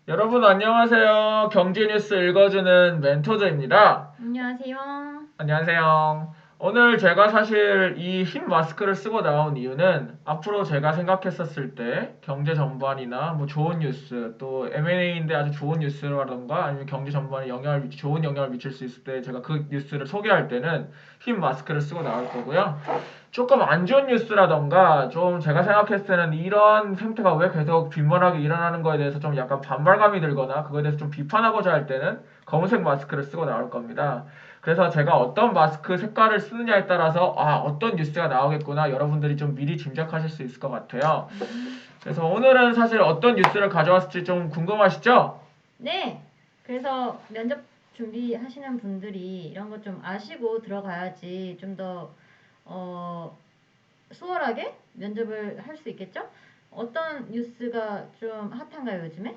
여러분 안녕하세요. 경제 뉴스 읽어주는 멘토저입니다. 안녕하세요. 안녕하세요. 오늘 제가 사실 이 흰 마스크를 쓰고 나온 이유는 앞으로 제가 생각했었을 때 경제 전반이나 뭐 좋은 뉴스 또 M&A인데 아주 좋은 뉴스라던가 아니면 경제 전반에 좋은 영향을 미칠 수 있을 때 제가 그 뉴스를 소개할 때는 흰 마스크를 쓰고 나올 거고요. 조금 안 좋은 뉴스라던가 좀 제가 생각했을 때는 이런 생태가 왜 계속 빈번하게 일어나는 거에 대해서 좀 약간 반발감이 들거나 그거에 대해서 좀 비판하고자 할 때는 검은색 마스크를 쓰고 나올 겁니다. 그래서 제가 어떤 마스크 색깔을 쓰느냐에 따라서 어떤 뉴스가 나오겠구나 여러분들이 좀 미리 짐작하실 수 있을 것 같아요. 그래서 오늘은 사실 어떤 뉴스를 가져왔을지 좀 궁금하시죠? 네. 그래서 면접 준비하시는 분들이 이런 거 좀 아시고 들어가야지 좀 더 수월하게 면접을 할 수 있겠죠? 어떤 뉴스가 좀 핫한가요, 요즘에?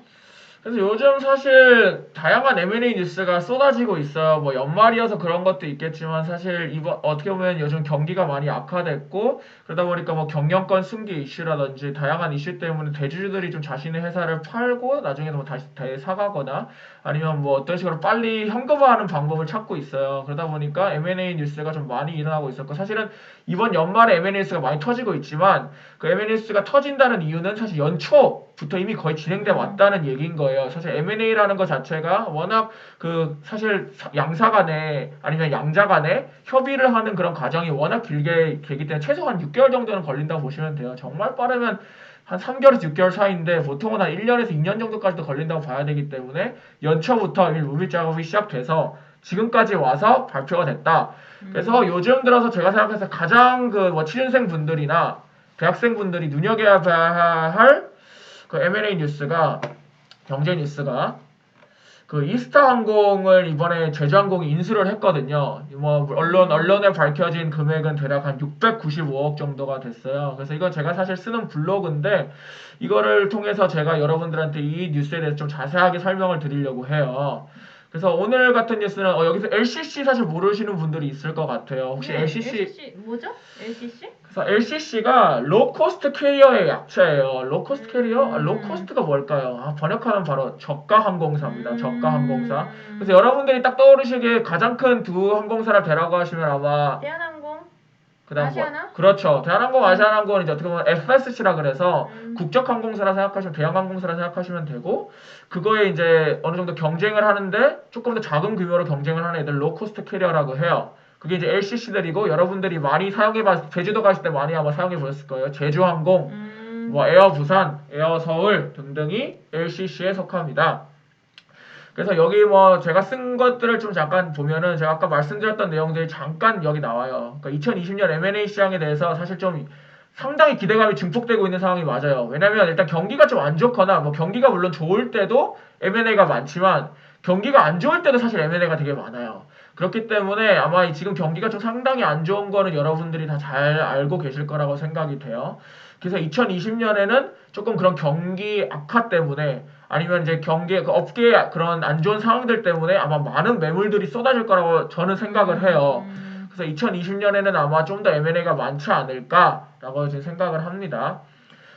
그래서 요즘 사실 다양한 M&A 뉴스가 쏟아지고 있어요. 뭐 연말이어서 그런 것도 있겠지만 사실 이번 어떻게 보면 요즘 경기가 많이 악화됐고 그러다 보니까 뭐 경영권 승계 이슈라든지 다양한 이슈 때문에 대주주들이 좀 자신의 회사를 팔고 나중에 뭐 다시 사가거나 아니면 뭐 어떤 식으로 빨리 현금화하는 방법을 찾고 있어요. 그러다 보니까 M&A 뉴스가 좀 많이 일어나고 있었고 사실은 이번 연말에 M&A 뉴스가 많이 터지고 있지만 그 M&A가 터진다는 이유는 사실 연초부터 이미 거의 진행돼 음, 왔다는 얘기인 거예요. 사실 M&A라는 것 자체가 워낙 그 사실 양사 간에 아니면 양자 간에 협의를 하는 그런 과정이 워낙 길게 되기 때문에 최소한 6개월 정도는 걸린다고 보시면 돼요. 정말 빠르면 한 3개월에서 6개월 사이인데 보통은 한 1년에서 2년 정도까지도 걸린다고 봐야 되기 때문에 연초부터 루비 작업이 시작돼서 지금까지 와서 발표가 됐다. 그래서 음, 요즘 들어서 제가 생각해서 가장 그 뭐 취준생 분들이나 대학생분들이 눈여겨야 할 그 M&A 뉴스가 경제 뉴스가 그 이스타 항공을 이번에 제주항공이 인수를 했거든요. 뭐 음, 언론에 밝혀진 금액은 대략 한 695억 정도가 됐어요. 그래서 이건 제가 사실 쓰는 블로그인데 이거를 통해서 제가 여러분들한테 이 뉴스에 대해서 좀 자세하게 설명을 드리려고 해요. 그래서 오늘 같은 뉴스는 여기서 LCC 사실 모르시는 분들이 있을 것 같아요. 혹시 네. LCC LCC, 뭐죠? LCC? 그래서 LCC가 로코스트 캐리어의 약자예요. 로코스트 캐리어? 음, 로코스트가 뭘까요? 번역하면 바로 저가 항공사입니다. 저가 항공사. 그래서 음, 여러분들이 딱 떠오르시기에 가장 큰 두 항공사를 대라고 하시면 아마 대한항공? 그다음 뭐 아시아나? 그렇죠. 대한항공, 음, 아시아나항공은 이제 어떻게 보면 FSC라 그래서 음, 국적항공사라 생각하시면 대형항공사라 생각하시면 되고 그거에 이제 어느 정도 경쟁을 하는데 조금 더 작은 규모로 경쟁을 하는 애들 로코스트 캐리어라고 해요. 그게 이제 LCC들이고 여러분들이 많이 제주도 가실 때 많이 아마 사용해 보셨을 거예요. 제주항공, 뭐 음, 에어 부산, 에어 서울 등등이 LCC에 속합니다. 그래서 여기 뭐 제가 쓴 것들을 좀 잠깐 보면은 제가 아까 말씀드렸던 내용들이 잠깐 여기 나와요. 그러니까 2020년 M&A 시장에 대해서 사실 좀 상당히 기대감이 증폭되고 있는 상황이 맞아요. 왜냐면 일단 경기가 좀 안 좋거나 뭐 경기가 물론 좋을 때도 M&A가 많지만 경기가 안 좋을 때도 사실 M&A가 되게 많아요. 그렇기 때문에 아마 지금 경기가 좀 상당히 안 좋은 거는 여러분들이 다 잘 알고 계실 거라고 생각이 돼요. 그래서 2020년에는 조금 그런 경기 악화 때문에 아니면 이제 그 업계의 그런 안 좋은 상황들 때문에 아마 많은 매물들이 쏟아질 거라고 저는 생각을 해요. 음, 그래서 2020년에는 아마 좀 더 M&A가 많지 않을까라고 지금 생각을 합니다.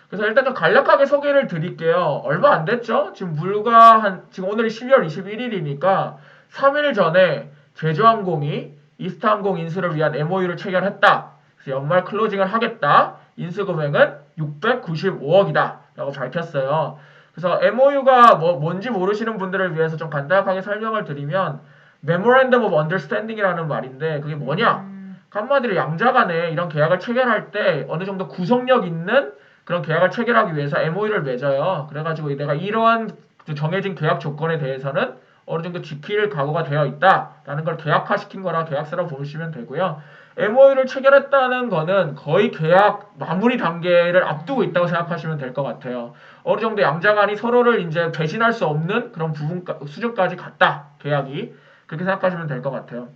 그래서 일단 좀 간략하게 소개를 드릴게요. 얼마 안 됐죠? 지금 오늘이 12월 21일이니까 3일 전에 제주항공이 이스타항공 인수를 위한 MOU를 체결했다. 그래서 연말 클로징을 하겠다. 인수 금액은 695억이다. 라고 밝혔어요. 그래서 MOU가 뭔지 모르시는 분들을 위해서 좀 간단하게 설명을 드리면 Memorandum of Understanding이라는 말인데 그게 뭐냐? 음, 한마디로 양자 간에 이런 계약을 체결할 때 어느 정도 구속력 있는 그런 계약을 체결하기 위해서 MOU를 맺어요. 그래가지고 내가 이러한 정해진 계약 조건에 대해서는 어느 정도 지킬 각오가 되어 있다라는 걸 계약화시킨 거라 계약서라 보시면 되고요. MOU를 체결했다는 거는 거의 계약 마무리 단계를 앞두고 있다고 생각하시면 될 것 같아요. 어느 정도 양자 간이 서로를 이제 배신할 수 없는 그런 수준까지 갔다, 계약이. 그렇게 생각하시면 될 것 같아요.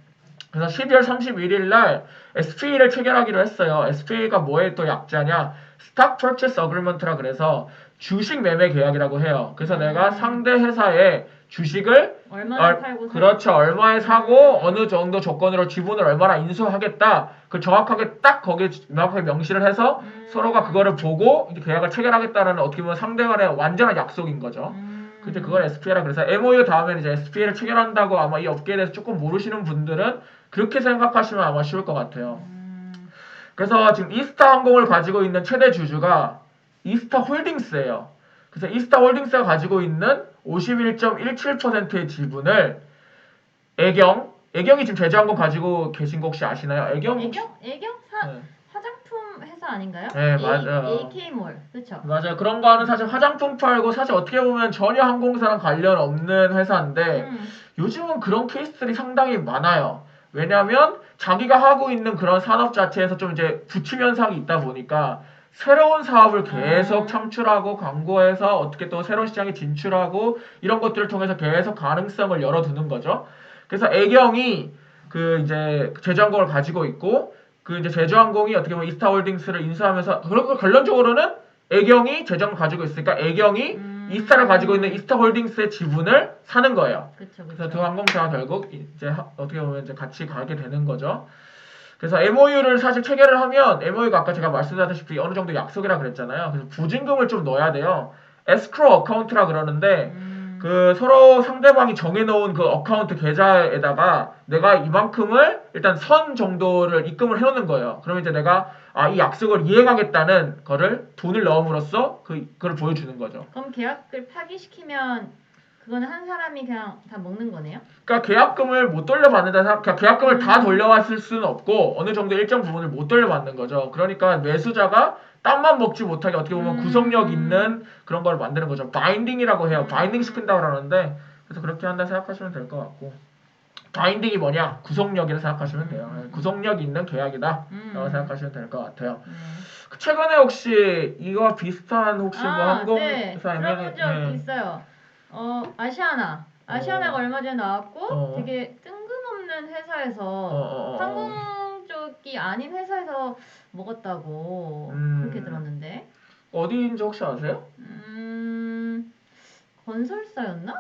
그래서 12월 31일 날 SPA를 체결하기로 했어요. SPA가 뭐의 또 약자냐? Stock Purchase Agreement라 그래서 주식 매매 계약이라고 해요. 그래서 내가 음, 상대 회사에 주식을 얼마나 팔고 살? 그렇죠. 얼마에 사고 어느 정도 조건으로 지분을 얼마나 인수하겠다. 그 정확하게 딱 거기에 명확하게 명시를 해서 서로가 음, 그거를 보고 이제 계약을 체결하겠다는 어떻게 보면 상대간의 완전한 약속인 거죠. 그때 그걸 SPA라 그래서 MOU 다음에는 이제 SPA를 체결한다고 아마 이 업계에 대해서 조금 모르시는 분들은 그렇게 생각하시면 아마 쉬울 것 같아요. 그래서 지금 이스타 항공을 가지고 있는 최대 주주가 이스타 홀딩스예요. 그래서 이스타 홀딩스가 가지고 있는 51.17%의 지분을 애경이 지금 제주항공 가지고 계신 거 혹시 아시나요? 애경 혹시? 애경 네. 화장품 회사 아닌가요? 네, 맞아요. AK몰 그렇죠? 맞아요. 그런 거 하는 사실 화장품 팔고 사실 어떻게 보면 전혀 항공사랑 관련 없는 회사인데 요즘은 그런 케이스들이 상당히 많아요. 왜냐면 자기가 하고 있는 그런 산업 자체에서 좀 이제 부침 현상이 있다 보니까 새로운 사업을 계속 창출하고 광고해서 어떻게 또 새로운 시장에 진출하고 이런 것들을 통해서 계속 가능성을 열어두는 거죠. 그래서 애경이 그 이제 제주항공을 가지고 있고 그 이제 제주항공이 어떻게 보면 이스타홀딩스를 인수하면서 그리고 결론적으로는 애경이 제주항공을 가지고 있으니까 애경이 이스타를 가지고 있는 이스타홀딩스의 지분을 사는 거예요. 그래서 두 항공사가 결국 이제 어떻게 보면 이제 같이 가게 되는 거죠. 그래서 MOU를 사실 체결을 하면 MOU가 아까 제가 말씀드렸다시피 어느 정도 약속이라 그랬잖아요. 그래서 보증금을 좀 넣어야 돼요. 에스크로 어카운트라 그러는데 그 서로 상대방이 정해놓은 그 어카운트 계좌에다가 내가 이만큼을 일단 선 정도를 입금을 해놓는 거예요. 그러면 이제 내가 이 약속을 이행하겠다는 거를 돈을 넣음으로써 그걸 보여주는 거죠. 그럼 계약을 파기시키면 그거는 한 사람이 그냥 다 먹는 거네요? 그러니까 계약금을 못 돌려받는다. 그러니까 계약금을 다 돌려왔을 수는 없고 어느 정도 일정 부분을 못 돌려받는 거죠. 그러니까 매수자가 땀만 먹지 못하게 어떻게 보면 구속력 있는 그런 걸 만드는 거죠. 바인딩이라고 해요. 바인딩 시킨다고 그러는데 그래서 그렇게 한다 생각하시면 될 것 같고 바인딩이 뭐냐? 구속력이라 생각하시면 돼요. 구속력 있는 계약이다 라고 생각하시면 될 것 같아요. 최근에 혹시 이거와 비슷한 혹시 뭐 항공사 들어본 적 있어요. 아시아나가 얼마 전에 나왔고 되게 뜬금없는 회사에서 항공 쪽이 아닌 회사에서 먹었다고 그렇게 들었는데 어디인지 혹시 아세요? 건설사였나요?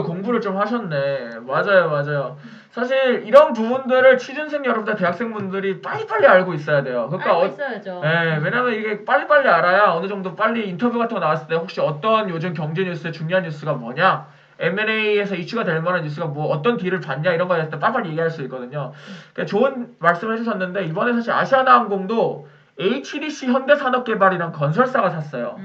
공부를 좀 하셨네. 맞아요. 사실 이런 부분들을 취준생 여러분들, 대학생분들이 빨리빨리 알고 있어야 돼요. 그러니까 알고 있어야죠. 왜냐면 이게 빨리빨리 알아야 어느 정도 빨리 인터뷰 같은 거 나왔을 때 혹시 어떤 요즘 경제 뉴스의 중요한 뉴스가 뭐냐? M&A에서 이슈가 될 만한 뉴스가 뭐 어떤 딜을 봤냐 이런 거에 대해서 빨리빨리 얘기할 수 있거든요. 그러니까 좋은 말씀을 해주셨는데 이번에 사실 아시아나항공도 HDC 현대산업개발이랑 건설사가 샀어요.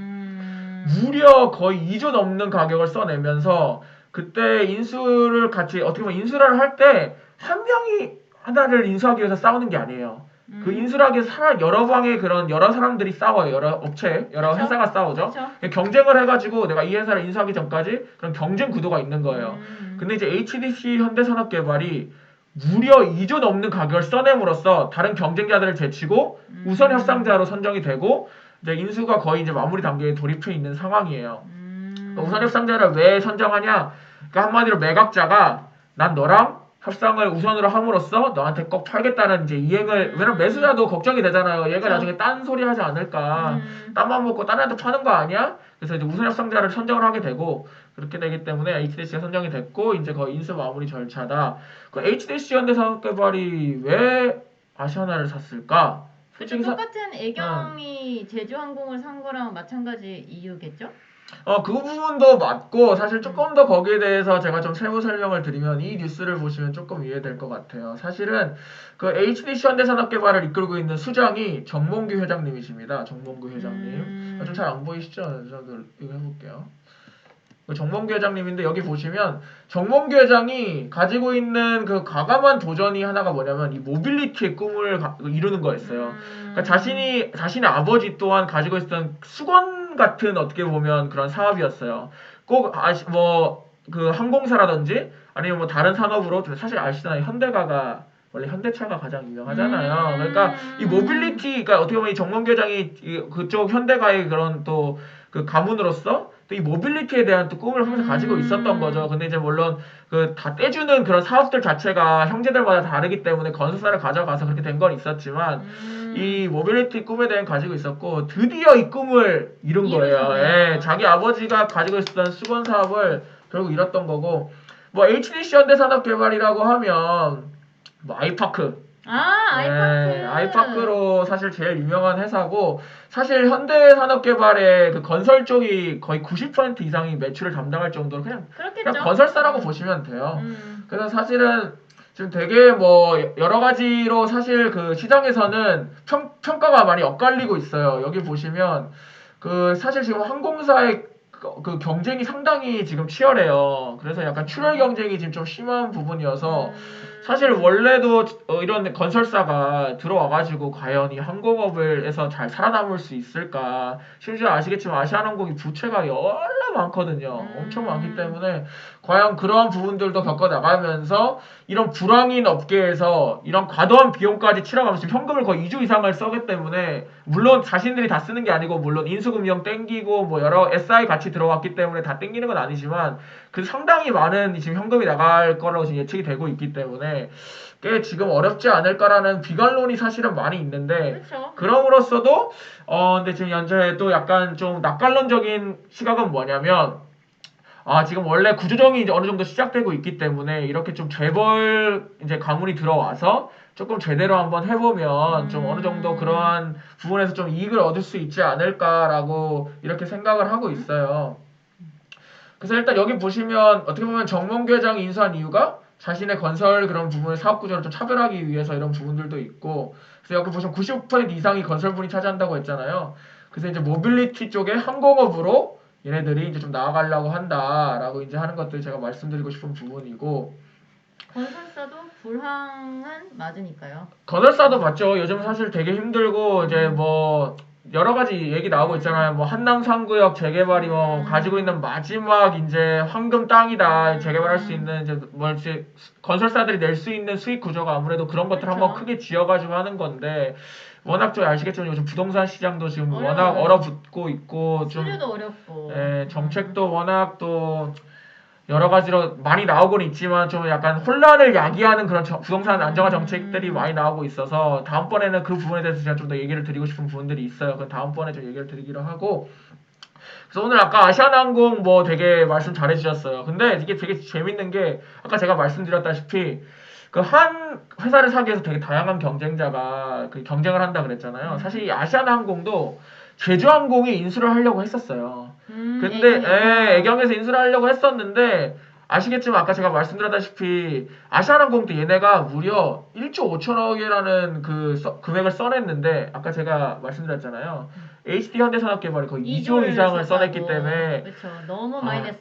무려 거의 2조 넘는 가격을 써내면서 그때 인수를 같이 어떻게 보면 인수를 할 때 한 명이 하나를 인수하기 위해서 싸우는 게 아니에요. 그 인수를 하기 위해서 여러 방의 그런 여러 사람들이 싸워요. 여러 업체, 여러 그쵸? 회사가 싸우죠. 그쵸? 경쟁을 해가지고 내가 이 회사를 인수하기 전까지 그런 경쟁 구도가 있는 거예요. 근데 이제 HDC 현대산업개발이 무려 2조 넘는 가격을 써냄으로써 다른 경쟁자들을 제치고 우선 협상자로 선정이 되고 이제 인수가 거의 이제 마무리 단계에 돌입해 있는 상황이에요. 그러니까 우선 협상자를 왜 선정하냐? 그러니까 한마디로 매각자가 난 너랑 협상을 우선으로 함으로써 너한테 꼭 팔겠다는 이제 이행을 왜냐면 매수자도 걱정이 되잖아요. 얘가 그쵸. 나중에 딴 소리 하지 않을까? 딴맘 먹고 딴 애한테 파는 거 아니야? 그래서 이제 우선 협상자를 선정을 하게 되고 그렇게 되기 때문에 HDC가 선정이 됐고 이제 거의 인수 마무리 절차다. 그 HDC 현대산업개발이 왜 아시아나를 샀을까? 그쵸, 똑같은 애경이 제주항공을 산 거랑 마찬가지 이유겠죠? 그 부분도 맞고 사실 조금 더 거기에 대해서 제가 좀 세부 설명을 드리면 이 뉴스를 보시면 조금 이해될 것 같아요. 사실은 그 HDC 현대산업개발을 이끌고 있는 수장이 정몽규 회장님이십니다. 정몽규 회장님. 좀 잘 안 보이시죠? 저도 이거 해볼게요. 그 정몽규 회장님인데 여기 보시면 정몽규 회장이 가지고 있는 그 과감한 도전이 하나가 뭐냐면 이 모빌리티의 꿈을 이루는 거였어요. 그러니까 자신의 아버지 또한 가지고 있었던 수건 같은 어떻게 보면 그런 사업이었어요. 꼭 그 항공사라든지 아니면 뭐 다른 산업으로 사실 아시잖아요. 현대가가 원래 현대차가 가장 유명하잖아요. 그러니까 이 모빌리티, 그러니까 어떻게 보면 이 정몽규 회장이 그쪽 현대가의 그런 또 그 가문으로서 또 이 모빌리티에 대한 또 꿈을 항상 가지고 있었던 거죠. 근데 이제 물론 그 다 떼주는 그런 사업들 자체가 형제들마다 다르기 때문에 건설사를 가져가서 그렇게 된 건 있었지만 이 모빌리티 꿈에 대한 가지고 있었고 드디어 이 꿈을 이룬 거예요. 예, 자기 아버지가 가지고 있었던 수건 사업을 결국 이뤘던 거고 뭐 HDC 현대산업개발이라고 하면 뭐 아이파크 아이파크. 아이파크로 사실 제일 유명한 회사고, 사실 현대산업개발의 그 건설 쪽이 거의 90% 이상이 매출을 담당할 정도로 그냥 건설사라고 보시면 돼요. 그래서 사실은 지금 되게 뭐 여러 가지로 사실 그 시장에서는 평가가 많이 엇갈리고 있어요. 여기 보시면 그 사실 지금 항공사의 그 경쟁이 상당히 지금 치열해요. 그래서 약간 출혈 경쟁이 지금 좀 심한 부분이어서 사실 원래도 이런 건설사가 들어와가지고 과연 이 항공업에서 잘 살아남을 수 있을까? 심지어 아시겠지만 아시아나항공이 부채가 열나 많거든요. 엄청 많기 때문에 과연 그러한 부분들도 겪어 나가면서 이런 불황인 업계에서 이런 과도한 비용까지 치러가면서 지금 현금을 거의 2조 이상을 써기 때문에 물론 자신들이 다 쓰는 게 아니고 물론 인수금융 땡기고 뭐 여러 SI 같이 들어왔기 때문에 다 땡기는 건 아니지만 그 상당히 많은 지금 현금이 나갈 거라고 지금 예측이 되고 있기 때문에 꽤 지금 어렵지 않을까라는 비관론이 사실은 많이 있는데 그쵸. 그럼으로써도 근데 지금 현재 또 약간 좀 낙관론적인 시각은 뭐냐면 지금 원래 구조정이 이제 어느 정도 시작되고 있기 때문에 이렇게 좀 재벌 이제 가문이 들어와서 조금 제대로 한번 해보면 좀 어느 정도 그러한 부분에서 좀 이익을 얻을 수 있지 않을까라고 이렇게 생각을 하고 있어요. 그래서 일단 여기 보시면 어떻게 보면 정몽규 회장이 인수한 이유가 자신의 건설 그런 부분의 사업 구조를 좀 차별하기 위해서 이런 부분들도 있고 그래서 여기 보시면 95% 이상이 건설분이 차지한다고 했잖아요. 그래서 이제 모빌리티 쪽에 항공업으로 얘네들이 이제 좀 나아가려고 한다라고 이제 하는 것들 제가 말씀드리고 싶은 부분이고 건설사도 불황은 맞으니까요. 건설사도 맞죠. 요즘 사실 되게 힘들고 이제 뭐 여러 가지 얘기 나오고 있잖아요. 뭐 한남 3구역 재개발이 뭐 가지고 있는 마지막 이제 황금 땅이다. 재개발할 수 있는 이제 뭐 이제 건설사들이 낼 수 있는 수익 구조가 아무래도 그런 것들 한번 크게 지어가지고 하는 건데 워낙 좀 아시겠지만 요즘 부동산 시장도 지금 워낙 얼어붙고 있고 좀 수주도 어렵고 정책도 워낙 또 여러 가지로 많이 나오고는 있지만 좀 약간 혼란을 야기하는 그런 부동산 안정화 정책들이 많이 나오고 있어서 다음번에는 그 부분에 대해서 제가 좀 더 얘기를 드리고 싶은 부분들이 있어요. 그 다음번에 좀 얘기를 드리기로 하고 그래서 오늘 아까 아시아나항공 뭐 되게 말씀 잘해주셨어요. 근데 이게 되게 재밌는 게 아까 제가 말씀드렸다시피 그 한 회사를 사기 위해서 되게 다양한 경쟁자가 그 경쟁을 한다 그랬잖아요. 사실 이 아시아나항공도 제주항공이 인수를 하려고 했었어요. 근데 애경에서 인수를 하려고 했었는데 아시겠지만 아까 제가 말씀드렸다시피 아시아나항공 때 얘네가 무려 1조 5천억이라는 그 금액을 써냈는데 아까 제가 말씀드렸잖아요. HD 현대산업개발이 거의 2조 이상을 써냈기 때문에 그렇죠. 너무 많이 냈었.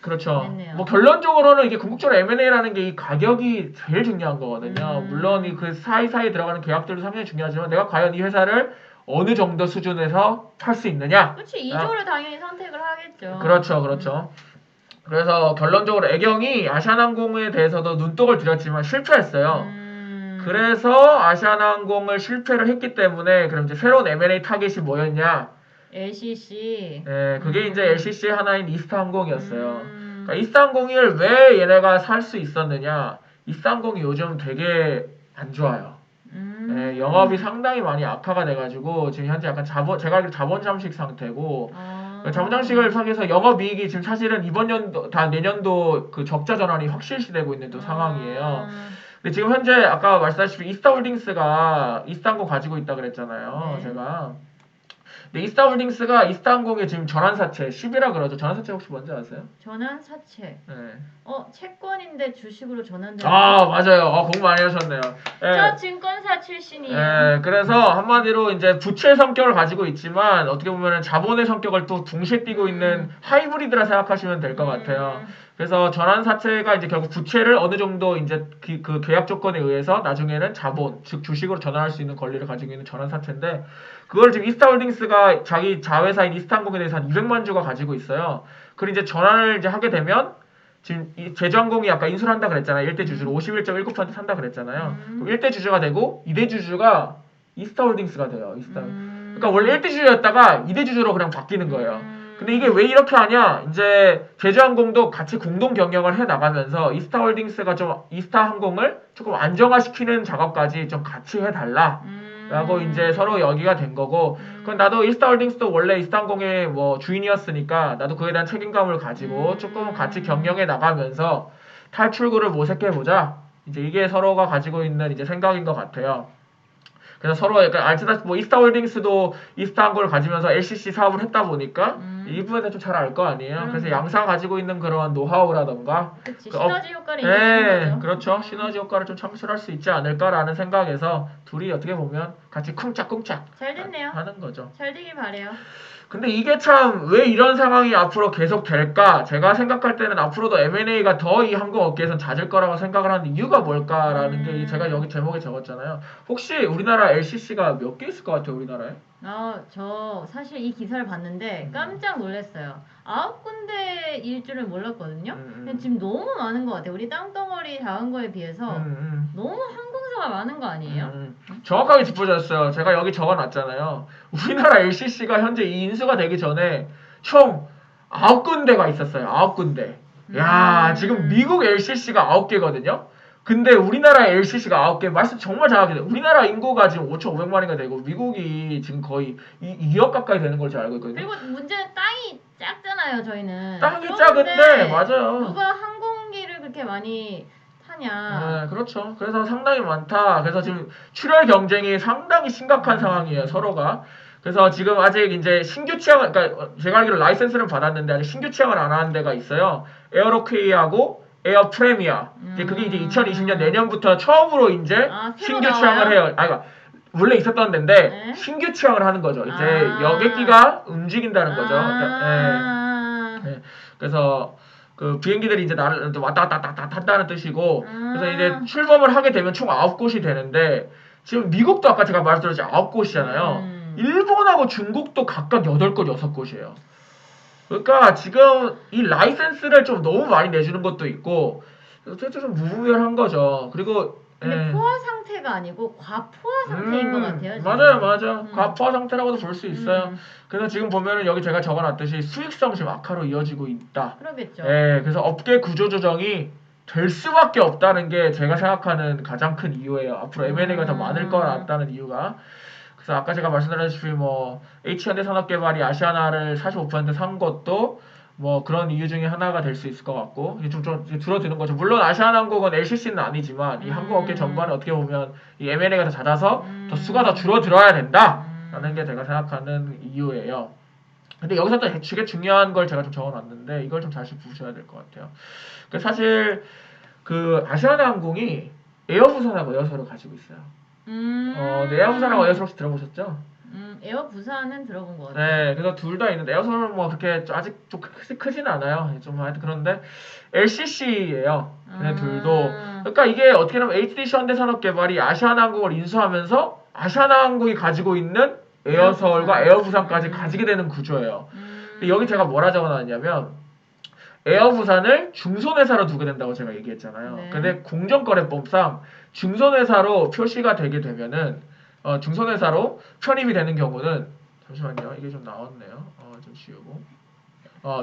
그렇죠. 냈네요. 뭐 결론적으로는 이게 궁극적으로 M&A라는 게 이 가격이 제일 중요한 거거든요. 물론 이 그 사이사이 들어가는 계약들도 상당히 중요하지만 내가 과연 이 회사를 어느 정도 수준에서 팔 수 있느냐. 그렇지. 2조를 당연히 선택을 하겠죠. 그렇죠. 그래서 결론적으로 애경이 아시아나항공에 대해서도 눈독을 들였지만 실패했어요. 그래서 아시아나항공을 실패를 했기 때문에 그럼 이제 새로운 M&A 타겟이 뭐였냐? LCC. 네, 그게 이제 LCC 하나인 이스타항공이었어요. 그러니까 이스타항공을 왜 얘네가 살 수 있었느냐? 이스타항공이 요즘 되게 안 좋아요. 네, 영업이 상당히 많이 악화가 돼가지고 지금 현재 약간 제가 알기로 자본 잠식 상태고 자본 잠식을 하기위해서 영업이익이 지금 사실은 이번 연도 다 내년도 그 적자 전환이 확실시되고 있는 또 상황이에요. 근데 지금 현재 아까 말씀하셨다시피 이스타홀딩스가 이스타항공 가지고 있다 그랬잖아요. 제가. 근데 이스타홀딩스가 이스타항공의 지금 전환사채 10이라 그러죠. 전환사채 혹시 뭔지 아세요? 전환사채. 네. 채권인데 주식으로 전환되는. 맞아요. 공부 많이 하셨네요. 저 증권사 출신이에요. 네, 그래서 한마디로 이제 부채 성격을 가지고 있지만 어떻게 보면은 자본의 성격을 또 동시에 띠고 있는 하이브리드라 생각하시면 될 것 같아요. 그래서 전환사채가 이제 결국 부채를 어느 정도 이제 그 계약 조건에 의해서 나중에는 자본, 즉 주식으로 전환할 수 있는 권리를 가지고 있는 전환사채인데 그걸 지금 이스타홀딩스가 자기 자회사인 이스타항공에 대해서 한 200만 주가 가지고 있어요. 그리고 이제 전환을 이제 하게 되면 지금 이 제주항공이 아까 인수를 한다 그랬잖아요. 1대 주주로 51.19% 산다 그랬잖아요. 그럼 1대 주주가 되고 2대 주주가 이스타홀딩스가 돼요. 그러니까 원래 1대 주주였다가 2대 주주로 그냥 바뀌는 거예요. 근데 이게 왜 이렇게 하냐? 이제 제주항공도 같이 공동 경영을 해 나가면서 이스타홀딩스가 좀 이스타항공을 조금 안정화시키는 작업까지 좀 같이 해 달라. 라고 이제 서로 여기가 된 거고 그건 나도 이스타홀딩스도 원래 이스타항공의 뭐 주인이었으니까 나도 그에 대한 책임감을 가지고 조금 같이 경영해 나가면서 탈출구를 모색해 보자 이제 이게 서로가 가지고 있는 이제 생각인 것 같아요. 그래서 서로 약간 뭐 이스타홀딩스도 이스타한 걸 가지면서 LCC 사업을 했다 보니까 이 부분에 좀 잘 알 거 아니에요. 그래서 양사가 가지고 있는 그런 노하우라던가 그치, 시너지 효과를 있는 거죠. 그렇죠. 시너지 효과를 좀 창출할 수 있지 않을까라는 생각에서 둘이 어떻게 보면 같이 쿵짝쿵짝 잘 됐네요. 하는 거죠. 잘 되길 바래요. 근데 이게 참 왜 이런 상황이 앞으로 계속 될까? 제가 생각할 때는 앞으로도 M&A가 더 이 항공업계에선 잦을 거라고 생각을 하는 이유가 뭘까라는 게 제가 여기 제목에 적었잖아요. 혹시 우리나라 LCC가 몇 개 있을 것 같아요, 우리나라에? 저 사실 이 기사를 봤는데 깜짝 놀랐어요. 9군데일 줄은 몰랐거든요. 근데 지금 너무 많은 것 같아요. 우리 땅덩어리 작은 거에 비해서 너무 항공사가 많은 거 아니에요? 정확하게 짚어줬어요. 제가 여기 적어놨잖아요. 우리나라 LCC가 현재 이 인수가 되기 전에 총 9군데가 있었어요. 9군데. 야, 지금 미국 LCC가 9개거든요. 근데 우리나라 LCC가 9개. 말씀 정말 잘하게 우리나라 인구가 지금 5,500만이가 되고 미국이 지금 거의 2억 가까이 되는 걸 잘 알고 있거든요. 그리고 문제는 땅이 작잖아요, 저희는. 땅이 작은데 맞아요. 누가 항공기를 그렇게 많이 타냐. 네, 그렇죠. 그래서 상당히 많다. 그래서 지금 출혈 경쟁이 상당히 심각한 상황이에요, 서로가. 그래서 지금 아직 이제 신규 취향을, 그러니까 제가 알기로 라이센스를 받았는데 아직 신규 취향을 안 하는 데가 있어요. 에어로케이하고 에어 프레미아. 이제 그게 이제 2020년 내년부터 처음으로 이제 신규 취향을 해요. 그러니까 원래 있었던 데인데 네? 신규 취향을 하는 거죠. 이제 여객기가 움직인다는 거죠. 네. 그래서 그 비행기들이 이제 나를 왔다 갔다 한다는 뜻이고 그래서 이제 출범을 하게 되면 총 9곳이 되는데 지금 미국도 아까 제가 말씀드렸지 9곳이잖아요. 일본하고 중국도 각각 8곳, 6곳이에요. 그러니까 지금 이 라이센스를 좀 너무 많이 내주는 것도 있고 좀 무분별한 거죠. 그리고 근데 포화 상태가 아니고 과포화 상태인 것 같아요. 지금. 맞아요. 과포화 상태라고도 볼 수 있어요. 그래서 지금 보면은 여기 제가 적어놨듯이 수익성 지금 악화로 이어지고 있다. 그러겠죠. 그래서 업계 구조 조정이 될 수밖에 없다는 게 제가 생각하는 가장 큰 이유예요. 앞으로 M&A가 더 많을 것 같다는 이유가. 그래서 아까 제가 말씀드렸다시피 뭐 H현대산업개발이 아시아나를 45%산 것도 뭐 그런 이유 중에 하나가 될 수 있을 것 같고 이게 좀 줄어드는 거죠. 물론 아시아나항공은 LCC는 아니지만 이 항공업계 전반에 어떻게 보면 이 M&A가 더 잦아서 더 수가 더 줄어들어야 된다라는 게 제가 생각하는 이유예요. 근데 여기서 또 되게 중요한 걸 제가 좀 적어놨는데 이걸 좀 다시 보셔야 될 것 같아요. 사실 그 아시아나항공이 에어부산하고 에어서를 가지고 있어요. 에어부산하고 에어서 혹시 들어보셨죠? 에어부산은 들어본 것 같아요. 네, 그래서 둘 다 있는데 에어서는 뭐 그렇게 아직 좀 크진 않아요. 좀 하여튼 그런데 LCC예요. 걔네 둘도. 그러니까 이게 어떻게 보면 HDC 현대산업개발이 아시아나항공을 인수하면서 아시아나항공이 가지고 있는 에어서울과 에어부산까지 가지게 되는 구조예요. 근데 여기 제가 뭐라 적어놨냐면 에어부산을 중소회사로 두게 된다고 제가 얘기했잖아요. 네. 근데 공정거래법상 중소회사로 표시가 되게 되면은 중소회사로 편입이 되는 경우는 잠시만요. 이게 좀 나왔네요. 좀 지우고.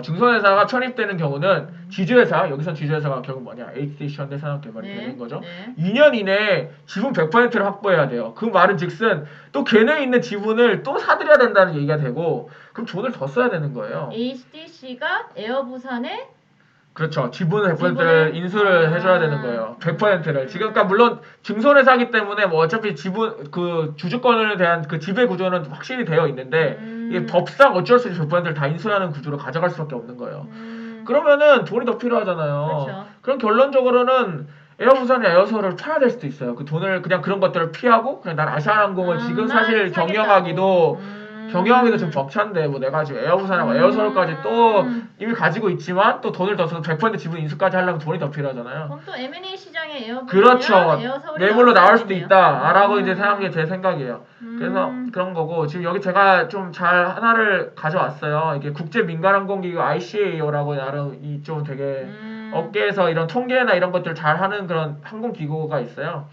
중소회사가 편입되는 경우는 지주회사, 여기선 지주회사가 결국 뭐냐? HDC 현대산업개발이 되는 거죠. 2년 이내에 지분 100%를 확보해야 돼요. 그 말은 즉슨 또 걔네 있는 지분을 또 사들여야 된다는 얘기가 되고 그럼 돈을 더 써야 되는 거예요. HDC가 에어부산에 그렇죠. 지분을 100%를 인수를 해줘야 되는 거예요. 100%를. 지금, 그러니까 물론 증손회사기 때문에 뭐 어차피 지분, 그 주주권에 대한 그 지배 구조는 확실히 되어 있는데, 이게 법상 어쩔 수 없이 100%를 다 인수하는 구조로 가져갈 수밖에 없는 거예요. 그러면은 돈이 더 필요하잖아요. 그렇죠. 그럼 결론적으로는 에어부산이 에어서를 팔아야 될 수도 있어요. 그 돈을 그냥 그런 것들을 피하고, 그냥 난 아시아나항공을 지금 사실 경영하기도 좀 벅찬데 뭐 내가 지금 에어부산하고 에어서울까지 또 이미 가지고 있지만 또 돈을 더 써서 100% 지분 인수까지 하려면 돈이 더 필요하잖아요. 그럼 또 M&A 시장에 에어부산이랑 그렇죠. 에어서울이 뇌물로 나올 수도 있네요. 있다라고 이제 생각한 게 제 생각이에요. 그래서 그런 거고 지금 여기 제가 좀 잘 하나를 가져왔어요. 이게 국제민간항공기구 ICAO라고 나름 이 좀 되게 업계에서 이런 통계나 이런 것들 잘 하는 그런 항공기구가 있어요.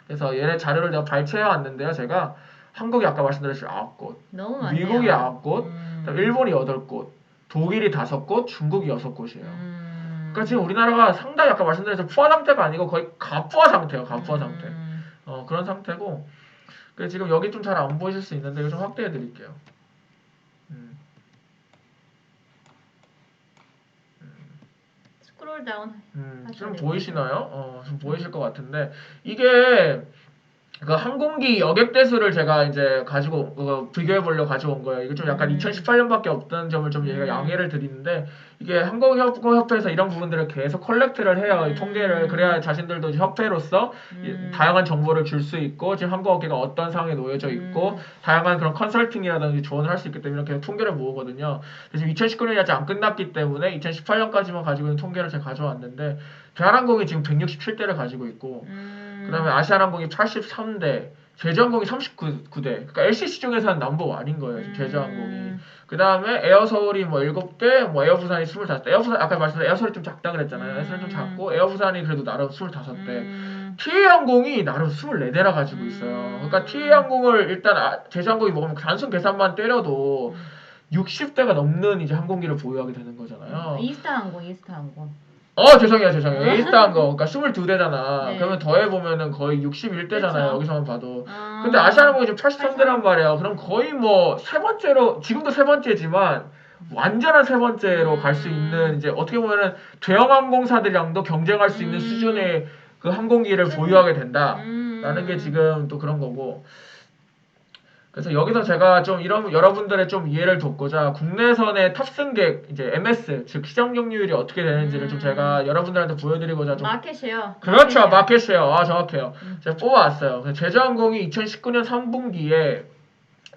그래서 얘네 자료를 내가 발췌해 왔는데요. 제가 한국이 아까 말씀드렸듯이 9곳, 너무 많네요. 미국이 9곳, 일본이 8곳, 독일이 5곳, 중국이 6곳이에요. 그러니까 지금 우리나라가 상당히 아까 말씀드렸듯이 포화 상태가 아니고 거의 가포화 상태예요. 가포화 상태. 그런 상태고 그래서 지금 여기 좀 잘 안 보이실 수 있는데 이거 좀 확대해 드릴게요. 스크롤 다운 좀 하셔야 보이시나요? 좀 보이실 것 같은데 이게 그 항공기 여객대수를 제가 이제 가지고 비교해 보려고 가져온 거예요. 이게 좀 약간 2018년밖에 없던 점을 좀 얘가 양해를 드리는데 이게 항공협회에서 이런 부분들을 계속 컬렉트를 해요. 이 통계를 그래야 자신들도 이제 협회로서 다양한 정보를 줄 수 있고 지금 항공업계가 어떤 상황에 놓여져 있고 다양한 그런 컨설팅이라든지 조언을 할 수 있기 때문에 이렇게 통계를 모으거든요. 지금 2019년이 아직 안 끝났기 때문에 2018년까지만 가지고 있는 통계를 제가 가져왔는데 대한항공이 지금 167대를 가지고 있고 그다음에 아시아나항공이 83대, 제주항공이 39대. 그러니까 LCC 중에서는 넘버 1인 거예요. 지금 제주항공이. 그다음에 에어서울이 뭐 7대, 뭐 에어부산이 25대. 에어부산 아까 말씀드린 에어서울이 좀 작다 그랬잖아요. 에어서울이 좀 작고 에어부산이 그래도 나름 25대. TA항공이 나름 24대나 가지고 있어요. 그러니까 TA항공을 일단 제주항공이 먹으면 단순 계산만 때려도 60대가 넘는 이제 항공기를 보유하게 되는 거잖아요. 이스타항공. 죄송해요. 에이스타한 거, 그러니까 22대잖아. 네. 그러면 더해보면은 거의 61대잖아요. 그쵸. 여기서만 봐도. 근데 아시아나항공이 지금 83대란 말이에요. 그럼 거의 뭐, 세 번째로, 지금도 세 번째지만, 완전한 세 번째로 갈 수 있는, 이제 어떻게 보면은, 대형 항공사들이랑도 경쟁할 수 있는 수준의 그 항공기를 보유하게 된다. 라는 게 지금 또 그런 거고. 그래서 여기서 제가 좀 이런 여러분들의 좀 이해를 돕고자 국내선의 탑승객 이제 MS 즉 시장 경유율이 어떻게 되는지를 좀 제가 여러분들한테 보여드리고자 좀 마켓이요. 그렇죠 마켓쉐어 정확해요. 제가 뽑아왔어요. 그래서 제주항공이 2019년 3분기에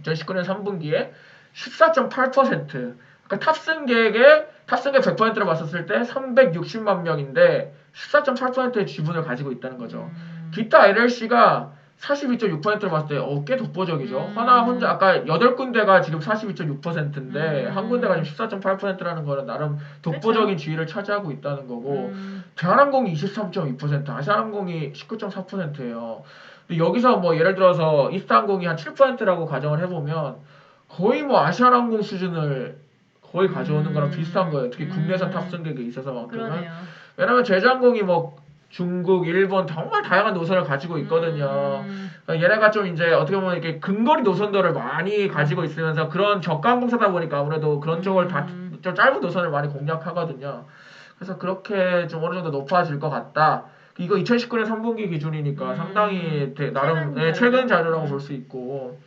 14.8% 그러니까 탑승객 100%로 봤었을 때 360만 명인데 14.8%의 지분을 가지고 있다는 거죠. 기타 LLC가 42.6%를 봤을 때 꽤 독보적이죠. 하나 혼자 아까 8군데가 지금 42.6%인데 한 군데가 지금 14.8%라는 거는 나름 독보적인 지위를 차지하고 있다는 거고 대한항공이 23.2%, 아시아항공이 19.4%예요. 근데 여기서 뭐 예를 들어서 이스타항공이 한 7%라고 가정을 해보면 거의 뭐 아시아항공 수준을 거의 가져오는 거랑 비슷한 거예요. 특히 국내선 탑승객에 있어서만큼은. 그러네요. 왜냐면 제주항공이 뭐 중국, 일본 정말 다양한 노선을 가지고 있거든요. 그러니까 얘네가 좀 이제 어떻게 보면 이렇게 근거리 노선도를 많이 가지고 있으면서 그런 저가 항공사다 보니까 아무래도 그런 쪽을 다 좀 짧은 노선을 많이 공략하거든요. 그래서 그렇게 좀 어느 정도 높아질 것 같다. 이거 2019년 3분기 기준이니까 상당히 나름 최근 자료라고 볼 수 있고.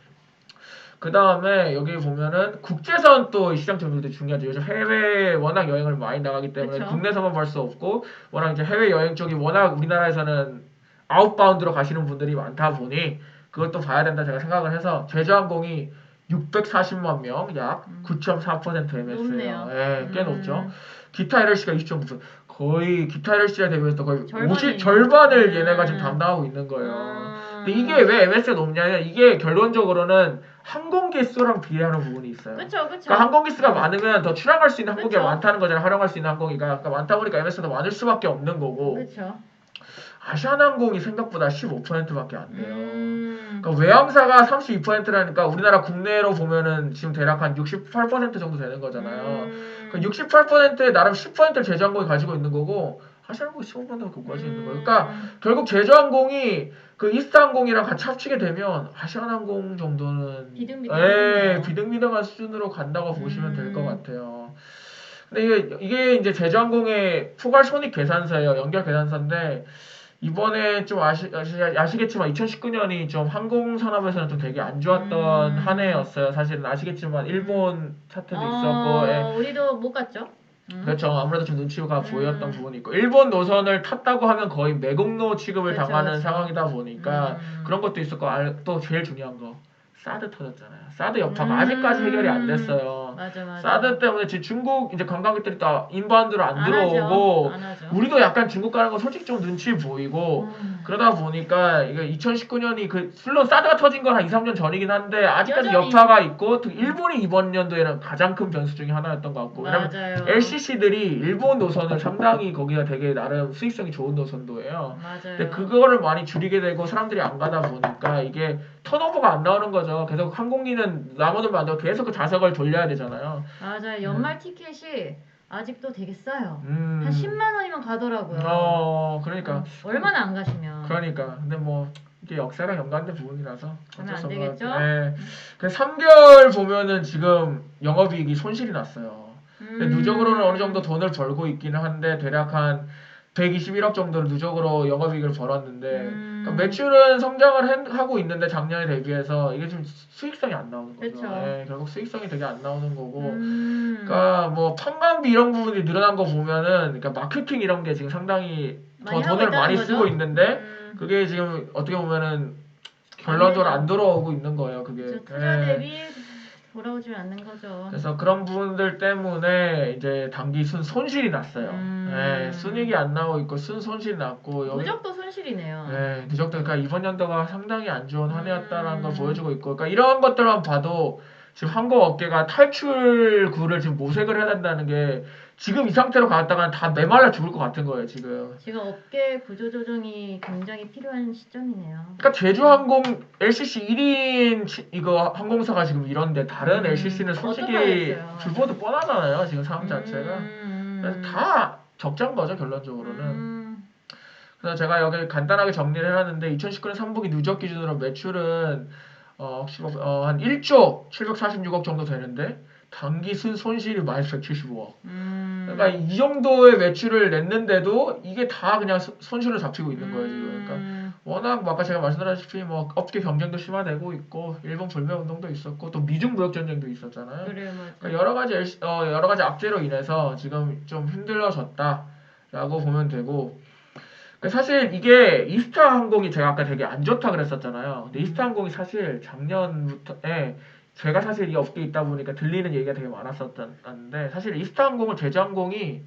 그 다음에 여기 보면은 국제선 또 시장 점유율도 중요하죠. 요즘 해외 워낙 여행을 많이 나가기 때문에 그쵸. 국내선만 볼 수 없고 워낙 이제 해외 여행 쪽이 워낙 우리나라에서는 아웃바운드로 가시는 분들이 많다 보니 그것도 봐야 된다 제가 생각을 해서 제주항공이 640만 명, 약 9.4% MS예요. 예, 꽤 높죠. 기타 LLC가 20.9%. 거의 기타 LLC에 대비해서 거의 절반을 얘네가 지금 담당하고 있는 거예요. 근데 이게 왜 MS가 높냐면 이게 결론적으로는 항공기 수랑 비례하는 부분이 있어요. 그쵸. 그러니까 항공기 수가 많으면 더 출항할 수 있는 항공기가 그쵸. 많다는 거잖아요. 활용할 수 있는 항공기가. 그러니까 많다 보니까 MS가 더 많을 수밖에 없는 거고. 그쵸. 아시아나항공이 생각보다 15%밖에 안 돼요. 그러니까 외항사가 32%라니까 우리나라 국내로 보면은 지금 대략 한 68% 정도 되는 거잖아요. 그러니까 68%에 나름 10%를 제주항공이 가지고 있는 거고 아시아나항공이 15%밖에 못 가지고 있는 거예요. 그러니까 결국 제주항공이 그 이스타항공이랑 같이 합치게 되면 아시아나항공 정도는 비등비등한 수준으로 간다고 보시면 될 것 같아요. 근데 이게 이제 제주항공의 포괄 손익 계산서예요. 연결 계산서인데 이번에 좀 아시겠지만 2019년이 좀 항공산업에서는 좀 되게 안 좋았던 한 해였어요. 사실은 아시겠지만 일본 사태도 있었고 우리도 못 갔죠. 그렇죠. 아무래도 좀 눈치가 보였던 부분이 있고 일본 노선을 탔다고 하면 거의 매국노 취급을 당하는 상황이다 보니까 그런 것도 있었고 또 제일 중요한 거 사드 터졌잖아요. 사드 여파가 아직까지 해결이 안 됐어요. 맞아. 사드 때문에 지금 중국 이제 관광객들이 다 인바운드로 안 들어오고 안 하죠. 우리도 약간 중국 가는 거 솔직히 좀 눈치 보이고 그러다 보니까 이게 2019년이 물론 사드가 터진 건 한 2, 3년 전이긴 한데 아직까지 여전히. 여파가 있고 특히 일본이 이번 연도에는 가장 큰 변수 중에 하나였던 것 같고 왜냐면 맞아요. LCC들이 일본 노선을 상당히 거기가 되게 나름 수익성이 좋은 노선도예요. 맞아요. 근데 그거를 많이 줄이게 되고 사람들이 안 가다 보니까 이게 턴오버가 안 나오는 거죠. 계속 항공기는 남아돌면 안 되고 계속 그 좌석을 돌려야 되잖아요. 맞아요. 연말 티켓이 아직도 되게 싸요. 한 10만 원이면 가더라고요. 그러니까. 얼마나 안 가시면. 그러니까. 근데 뭐 이게 역사랑 연관된 부분이라서 가면 안 되겠죠? 네. 그 3개월 보면은 지금 영업이익이 손실이 났어요. 근데 누적으로는 어느 정도 돈을 벌고 있기는 한데 대략 한 121억 정도를 누적으로 영업이익을 벌었는데 그러니까 매출은 성장을 하고 있는데 작년에 대비해서 이게 좀 수익성이 안 나오는 거죠. 그쵸. 예, 결국 수익성이 되게 안 나오는 거고 그러니까 뭐 판관비 이런 부분이 늘어난 거 보면은 그러니까 마케팅 이런 게 지금 상당히 더 많이 하고 돈을 있다는 많이 거죠? 쓰고 있는데 그게 지금 어떻게 보면은 안 결론적으로 되죠. 안 돌아오고 있는 거예요. 그게. 그쵸, 투자 예. 대비 돌아오지 않는 거죠. 그래서 그런 부분들 때문에 이제 단기 손실이 났어요. 예, 순이익이 안 나오고 있고 손실이 났고 여기 누적도 손실이네요. 예, 누적도 그러니까 이번 연도가 상당히 안 좋은 한 해였다라는 걸 보여주고 있고 그러니까 이런 것들만 봐도 지금 항공업계가 탈출구를 지금 모색을 해야 된다는 게 지금 이 상태로 갔다가는 다 메말라 죽을 것 같은 거예요, 지금. 지금 업계 구조 조정이 굉장히 필요한 시점이네요. 그러니까 제주항공 LCC 1인 이거 항공사가 지금 이런데 다른 LCC는 솔직히 어떡하겠어요. 줄보도 뻔하잖아요, 지금 상황 자체가. 그래서 다 적자인 거죠, 결론적으로는. 그래서 제가 여기 간단하게 정리를 해놨는데 2019년 3분기 누적 기준으로 매출은 한 1조 746억 정도 되는데 단기 손실이 마이너스 175억. 그러니까 이 정도의 매출을 냈는데도 이게 다 그냥 손실로 잡히고 있는 거예요 지금. 그러니까 워낙 뭐 아까 제가 말씀드렸다시피 뭐 업계 경쟁도 심화되고 있고 일본 불매 운동도 있었고 또 미중 무역 전쟁도 있었잖아요. 그래, 맞아. 그러니까 여러 가지 악재로 인해서 지금 좀 힘들어졌다라고 보면 되고. 사실 이게 이스타 항공이 제가 아까 되게 안 좋다 그랬었잖아요. 근데 이스타 항공이 사실 작년부터에 제가 사실 이 업계에 있다 보니까 들리는 얘기가 되게 많았었는데 사실 이스타 항공을 제주항공이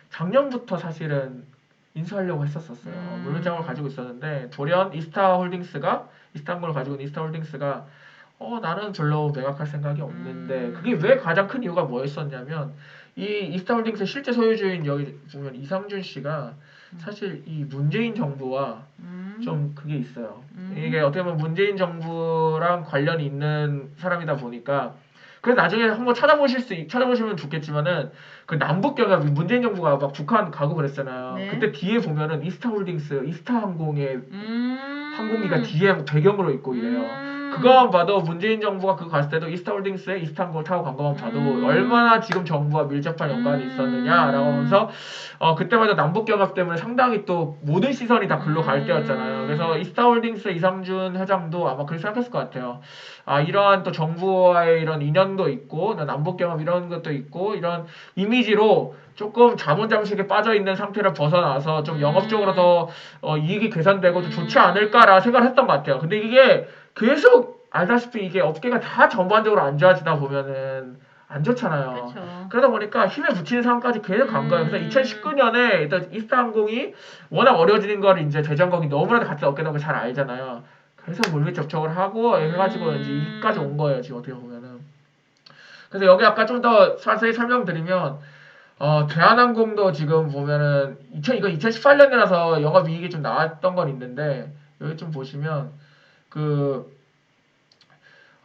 작년부터 사실은 인수하려고 했었어요. 물매장을 가지고 있었는데 돌연 이스타 항공을 가지고 있는 이스타 홀딩스가 나는 별로 매각할 생각이 없는데 그게 왜 가장 큰 이유가 뭐였었냐면 이 이스타 홀딩스의 실제 소유주인 여기 보면 이상준 씨가 사실 이 문재인 정부와 좀 그게 있어요. 이게 어떻게 보면 문재인 정부랑 관련이 있는 사람이다 보니까 그래서 나중에 한번 찾아보시면 좋겠지만은 그 남북 경협 문재인 정부가 막 북한 가고 그랬잖아요. 네. 그때 뒤에 보면은 이스타홀딩스, 이스타항공의 항공기가 뒤에 배경으로 있고 이래요. 그거만 봐도 문재인 정부가 그거 갔을 때도 이스타홀딩스에 이스타항공을 타고 간 것만 봐도 얼마나 지금 정부와 밀접한 연관이 있었느냐라고 하면서 그때만 해도 남북경협 때문에 상당히 또 모든 시선이 다 글로 갈 때였잖아요. 그래서 이스타홀딩스 이상준 회장도 아마 그렇게 생각했을 것 같아요. 이러한 또 정부와의 이런 인연도 있고 남북경협 이런 것도 있고 이런 이미지로 조금 자본장식에 빠져 있는 상태를 벗어나서 좀 영업적으로 더 이익이 개선되고 좀 좋지 않을까라 생각을 했던 것 같아요. 근데 이게 계속 알다시피 이게 업계가 다 전반적으로 안 좋아지다 보면은 안 좋잖아요. 그쵸. 그러다 보니까 힘에 붙이는 상황까지 계속 간 거예요. 그래서 2019년에 일단 이스타항공이 워낙 어려워지는 걸 이제 제주항공이 너무나도 같은 업계라는 걸 잘 알잖아요. 그래서 물밑 접촉을 하고 해가지고 이제 이까지 온 거예요. 지금 어떻게 보면은. 그래서 여기 아까 좀 더 자세히 설명드리면 대한항공도 지금 보면은 이거 2018년이라서 영업이익이 좀 나왔던 건 있는데 여기 좀 보시면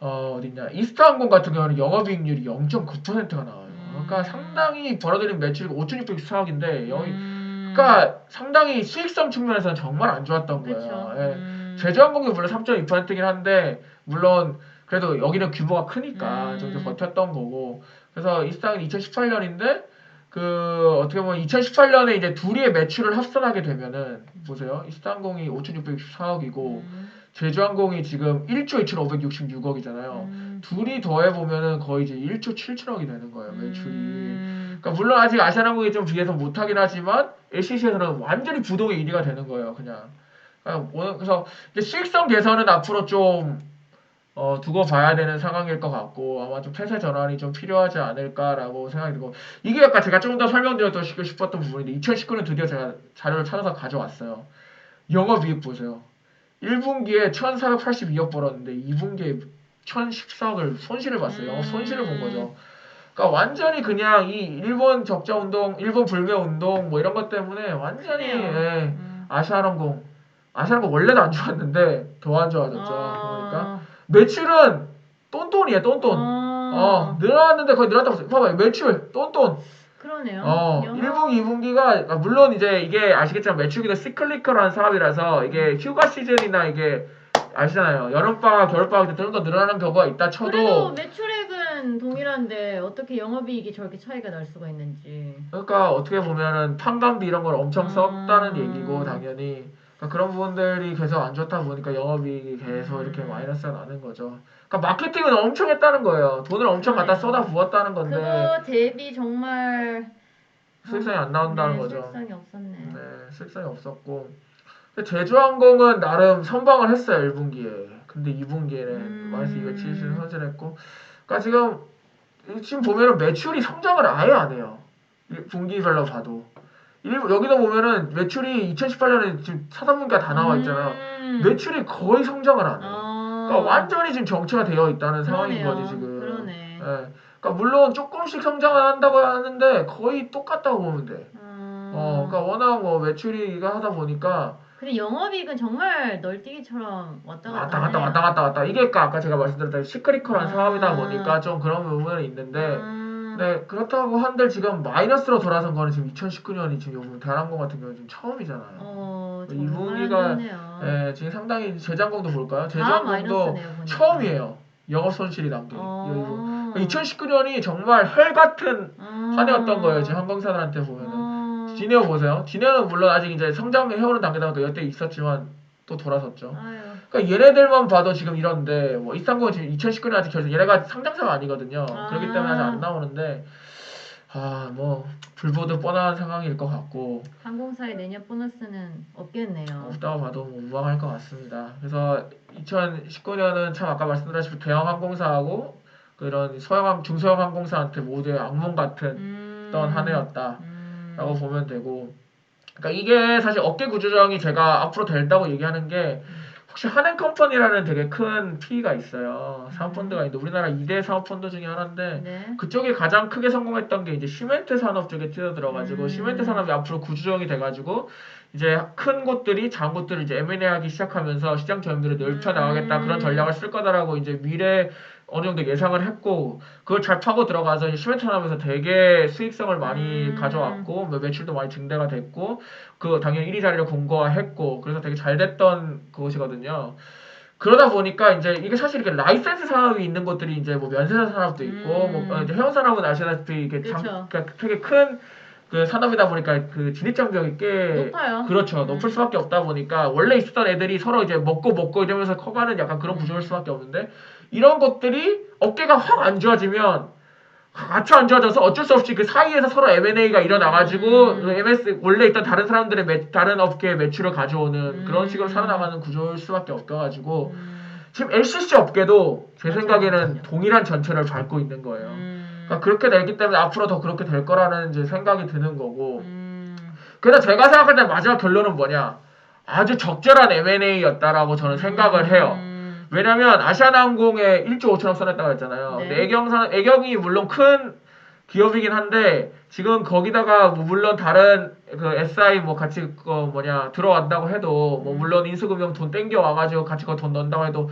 어딨냐 이스타항공 같은 경우는 영업이익률이 0.9%가 나와요. 그러니까 상당히 벌어들인 매출이 5,664억인데 그러니까 상당히 수익성 측면에서는 정말 안 좋았던 거예요. 예. 제주항공이 물론 3.2%긴 한데 물론 그래도 여기는 규모가 크니까 좀 더 버텼던 거고. 그래서 이스타는 2018년인데 어떻게 보면 2018년에 이제 둘이의 매출을 합산하게 되면은 보세요. 이스타항공이 5,664억이고 제주항공이 지금 1조 2,566억이잖아요. 둘이 더해 보면은 거의 이제 1조 7천억이 되는 거예요, 매출이. 그러니까 물론 아직 아시아나항공이 좀 비해서 못하긴 하지만 LCC에서는 완전히 부동의 1위가 되는 거예요, 그냥. 그래서 이제 수익성 개선은 앞으로 좀 두고 봐야 되는 상황일 것 같고 아마 좀 태세 전환이 좀 필요하지 않을까라고 생각이 들고 이게 아까 제가 좀 더 설명드리고 싶었던 부분인데 2019년 드디어 제가 자료를 찾아서 가져왔어요. 영업이익 보세요. 1분기에 1,482억 벌었는데 2분기에 1,014억을 손실을 봤어요. 영업 손실을 본 거죠. 그러니까 완전히 그냥 이 일본 적자 운동, 일본 불매 운동 뭐 이런 것 때문에 완전히 아시아항공 원래도 안 좋았는데 더 안 좋아졌죠. 그러니까 매출은 똔똔이에요, 똔똔. 늘어났는데 거의 늘었다고 봐봐요. 매출 똔똔. 그러네요. 1분기, 2분기가 물론 이제 이게 아시겠지만 매출기도 시클리컬한 사업이라서 이게 휴가 시즌이나 이게 아시잖아요. 여름방학, 겨울방학 때 좀 더 늘어나는 경우가 있다 쳐도 그래도 매출액은 수익은 동일한데 어떻게 영업이익이 저렇게 차이가 날 수가 있는지. 그러니까 어떻게 보면은 판관비 이런 걸 엄청 썼다는 얘기고 당연히 그러니까 그런 부분들이 계속 안 좋다 보니까 영업이익이 계속 이렇게 마이너스가 나는 거죠. 그러니까 마케팅은 엄청 했다는 거예요. 돈을 엄청 갖다 쏟아 부었다는 건데 그거 대비 정말 수익성이 안 나온다는 네, 거죠. 수익성이 없었네. 네, 수익성이 없었고 제주항공은 나름 선방을 했어요 1분기에. 근데 2분기에는 마이너스 270 손실했고, 그러니까 지금 보면은 매출이 성장을 아예 안 해요. 분기별로 봐도. 여기도 보면은 매출이 2018년에 지금 사단분기가 다 나와 있잖아요. 매출이 거의 성장을 안 해요. 그러니까 완전히 지금 정체가 되어 있다는 상황인 거지 지금. 그러네. 예. 그러니까 물론 조금씩 성장을 한다고 하는데 거의 똑같다고 보면 돼. 그러니까 워낙 뭐 매출이 이거 하다 보니까. 근데 영업이익은 정말 널뛰기처럼 왔다 갔다. 이게 아까 제가 말씀드렸던 시크릿컬한 사업이다 보니까 좀 그런 부분은 있는데, 네, 그렇다고 한들 지금 마이너스로 돌아선 거는 지금 2019년이 지금 대한항공 같은 경우는 지금 처음이잖아요. 이 분기가 예, 지금 상당히 제주항공도 볼까요? 제주항공도 처음이에요. 영업 손실이 난 게. 2019년이 정말 헬 같은 한 해였던 거예요. 지금 항공사들한테 보면은. 디네오 보세요. 디네오는 물론 아직 이제 성장해오는 단계다 보니까 여태 있었지만 또 돌아섰죠. 그러니까 얘네들만 봐도 지금 이런데 뭐 이스탄불은 지금 2019년 아직 결승 얘네가 상장사가 아니거든요. 그렇기 때문에 아직 안 나오는데 뭐 불보듯 뻔한 상황일 것 같고 항공사의 내년 보너스는 없겠네요. 없다고 봐도 뭐 무방할 것 같습니다. 그래서 2019년은 참 아까 말씀드렸다시피 대형 항공사하고 그런 중소형 항공사한테 모두의 악몽 같은 어떤 한 해였다. 라고 보면 되고, 그러니까 이게 사실 업계 구조정이 제가 앞으로 된다고 얘기하는 게 혹시 한행컴퍼니라는 되게 큰 PE가 있어요. 사모펀드가 있는데 우리나라 2대 사모펀드 중에 하나인데 그쪽이 가장 크게 성공했던 게 이제 시멘트 산업 쪽에 뛰어들어가지고 시멘트 산업이 앞으로 구조정이 돼가지고 이제 큰 곳들이 작은 곳들을 이제 M&A하기 시작하면서 시장 점유율을 넓혀 나가겠다 그런 전략을 쓸 거다라고 이제 미래 어느 정도 예상을 했고 그걸 잘 파고 들어가서 시멘트 산업에서 되게 수익성을 많이 가져왔고 매출도 많이 증대가 됐고 그 당연히 1위 자리를 공고화했고 그래서 되게 잘 됐던 그것이거든요. 그러다 보니까 이제 이게 사실 이렇게 라이센스 산업이 있는 것들이 이제 뭐 면세사 산업도 있고 뭐 이제 해운 산업은 아시다시피 이게 그러니까 되게 큰 그 산업이다 보니까 그 진입 장벽이 꽤 높아요. 그렇죠. 높을 수밖에 없다 보니까 원래 있었던 애들이 서로 이제 먹고 이러면서 커가는 약간 그런 구조일 수밖에 없는데 이런 것들이 어깨가 확 안 좋아지면 같이 안 좋아져서 어쩔 수 없이 그 사이에서 서로 M&A가 일어나가지고 MS 원래 있던 다른 사람들의 다른 업계의 매출을 가져오는 그런 식으로 살아나가는 구조일 수밖에 없어가지고 지금 LCC 업계도 제 생각에는 동일한 전철을 밟고 있는 거예요. 그러니까 그렇게 되기 때문에 앞으로 더 그렇게 될 거라는 이제 생각이 드는 거고. 그래서 제가 생각할 때 마지막 결론은 뭐냐? 아주 적절한 M&A였다라고 저는 생각을 해요. 왜냐면 아시아나항공에 1조 5천억 써냈다고 했잖아요. 근데 애경이 물론 큰 기업이긴 한데 지금 거기다가 뭐 물론 다른 그 SI 뭐 같이 들어간다고 해도 뭐 물론 인수금융 돈 땡겨 와가지고 같이 그 돈 넣는다고 해도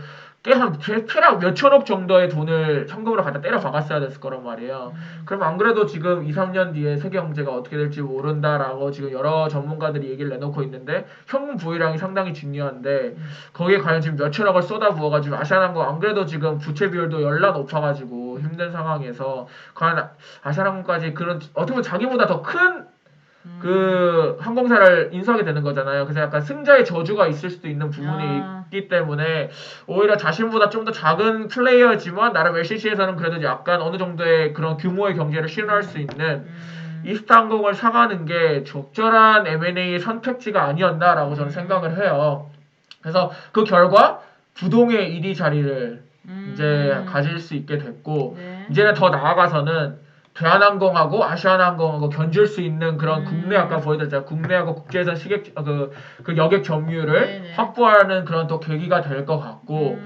최락 몇천억 정도의 돈을 현금으로 갖다 때려 박았어야 됐을 거란 말이에요. 그럼 안 그래도 지금 2, 3년 뒤에 세계 경제가 어떻게 될지 모른다라고 지금 여러 전문가들이 얘기를 내놓고 있는데 현금 부의량이 상당히 중요한데 거기에 과연 지금 몇천억을 쏟아부어가지고 아시아나항공 안 그래도 지금 부채 비율도 열나 높아가지고 힘든 상황에서 과연 아시아나항공까지 그런 어떻게 보면 자기보다 더 큰 그 항공사를 인수하게 되는 거잖아요. 그래서 약간 승자의 저주가 있을 수도 있는 부분이 있기 때문에 오히려 자신보다 좀 더 작은 플레이어지만 나름 LCC에서는 그래도 약간 어느 정도의 그런 규모의 경제를 실현할 수 있는 이스타항공을 사가는 게 적절한 M&A 선택지가 아니었나라고 저는 생각을 해요. 그래서 그 결과 부동의 1위 자리를 이제 가질 수 있게 됐고 이제는 더 나아가서는 대한항공하고 아시아나항공하고 견줄 수 있는 그런 국내 아까 보여드렸잖아요. 국내하고 국제선 그 여객 점유율을 확보하는 그런 또 계기가 될 것 같고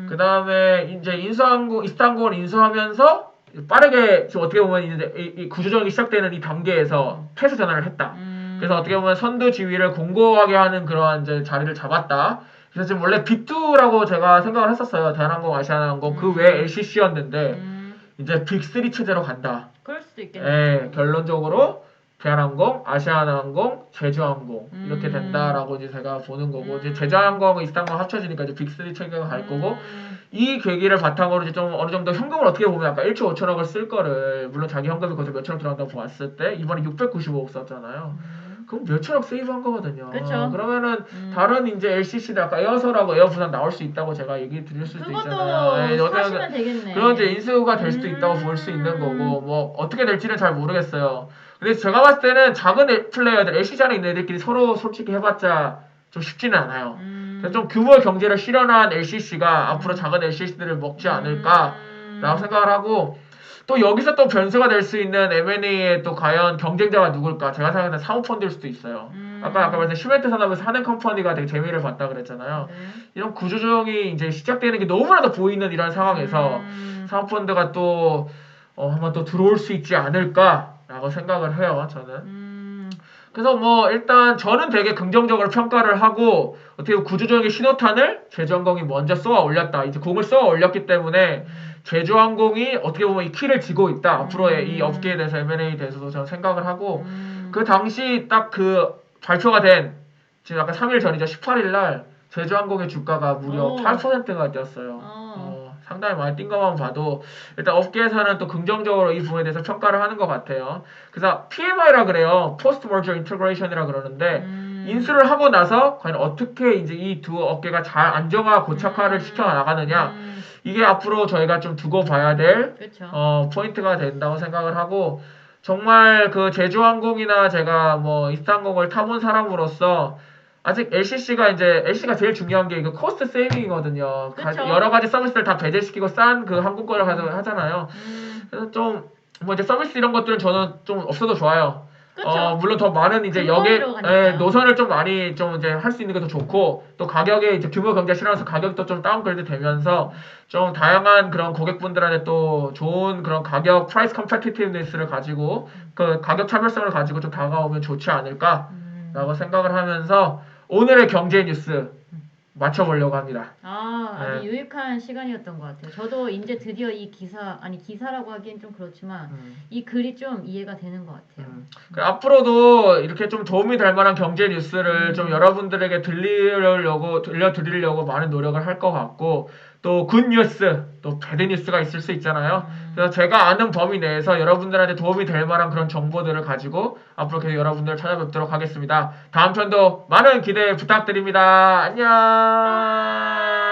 그 다음에 이제 이스타항공을 인수하면서 빠르게 지금 어떻게 보면 이제 이 구조조정이 시작되는 이 단계에서 태세 전환을 했다. 그래서 어떻게 보면 선두 지위를 공고하게 하는 그러한 이제 자리를 잡았다. 그래서 지금 원래 B2라고 제가 생각을 했었어요. 대한항공, 아시아나항공 그 외에 LCC였는데 이제 빅3 체제로 간다. 그럴 수도 있겠네요. 결론적으로 대한항공, 아시아나항공, 제주항공 이렇게 된다라고 이제 제가 보는 거고 이제 제주항공, 이스타항공 합쳐지니까 이제 빅3 체계가 갈 거고 이 계기를 바탕으로 이제 좀 어느 정도 현금을 어떻게 보면 아까 1조 5천억을 쓸 거를 물론 자기 현금이 거기서 몇천억 들어간다고 봤을 때 이번에 695억 썼잖아요. 그럼 몇천억 세이브한 거거든요. 그쵸. 그러면은 다른 이제 LCC들 아까 에어서라고 에어부산 나올 수 있다고 제가 얘기 드릴 수도 있잖아요. 그것도 사시면 되겠네. 그런 이제 인수가 될 수도 있다고 볼 수 있는 거고 뭐 어떻게 될지는 잘 모르겠어요. 근데 제가 봤을 때는 작은 플레이어들 LCC 안에 있는 애들끼리 서로 솔직히 해봤자 좀 쉽지는 않아요. 그래서 좀 규모의 경제를 실현한 LCC가 앞으로 작은 LCC들을 먹지 않을까라고 생각을 하고 또 여기서 또 변수가 될 수 있는 M&A의 또 과연 경쟁자가 누굴까? 제가 생각하는 사모펀드일 수도 있어요. 아까 말했던 시멘트 산업에서 하는 컴퍼니가 되게 재미를 봤다 그랬잖아요. 이런 구조조정이 이제 시작되는 게 너무나도 보이는 이런 상황에서 사모펀드가 또 한번 또 들어올 수 있지 않을까라고 생각을 해요. 저는. 그래서 뭐 일단 저는 되게 긍정적으로 평가를 하고 어떻게 구조조정의 신호탄을 제주항공이 먼저 쏘아 올렸다. 이제 공을 쏘아 올렸기 때문에 제주항공이 어떻게 보면 이 키를 쥐고 있다. 앞으로의 이 업계에 대해서 M&A에 대해서도 저는 생각을 하고 그 당시 딱 그 발표가 된 지금 아까 3일 전이죠. 18일 날 제주항공의 주가가 무려 8%가 뛰었어요. 상당히 많이 뛴 것만 봐도 일단 업계에서는 또 긍정적으로 이 부분에 대해서 평가를 하는 것 같아요. 그래서 PMI라 그래요. Post Merger Integration이라 그러는데 인수를 하고 나서 과연 어떻게 이제 이 두 업계가 잘 안정화 고착화를 시켜 나가느냐 이게 앞으로 저희가 좀 두고 봐야 될 포인트가 된다고 생각을 하고 정말 그 제주항공이나 제가 뭐 이스타항공을 타본 사람으로서 아직 LCC가 제일 중요한 게 이거 코스트 세이빙이거든요. 여러 가지 서비스를 다 배제시키고 싼 그 항공권을 하잖아요. 그래서 좀 뭐 이제 서비스 이런 것들은 저는 좀 없어도 좋아요. 물론 더 많은 이제 노선을 좀 많이 좀 이제 할 수 있는 게 더 좋고 또 가격에 이제 규모 경제 실현해서 가격도 좀 다운그레이드 되면서 좀 다양한 그런 고객분들한테 또 좋은 그런 가격 프라이스 컴페티티브니스를 가지고 그 가격 차별성을 가지고 좀 다가오면 좋지 않을까라고 생각을 하면서 오늘의 경제 뉴스 맞춰보려고 합니다. 아주 유익한 시간이었던 것 같아요. 저도 이제 드디어 이 기사라고 하기엔 좀 그렇지만 이 글이 좀 이해가 되는 것 같아요. 앞으로도 이렇게 좀 도움이 될 만한 경제 뉴스를 좀 여러분들에게 들려드리려고 많은 노력을 할 것 같고 또 굿 뉴스, 또 배드 뉴스가 있을 수 있잖아요. 그래서 제가 아는 범위 내에서 여러분들한테 도움이 될 만한 그런 정보들을 가지고 앞으로 계속 여러분들을 찾아뵙도록 하겠습니다. 다음 편도 많은 기대 부탁드립니다. 안녕.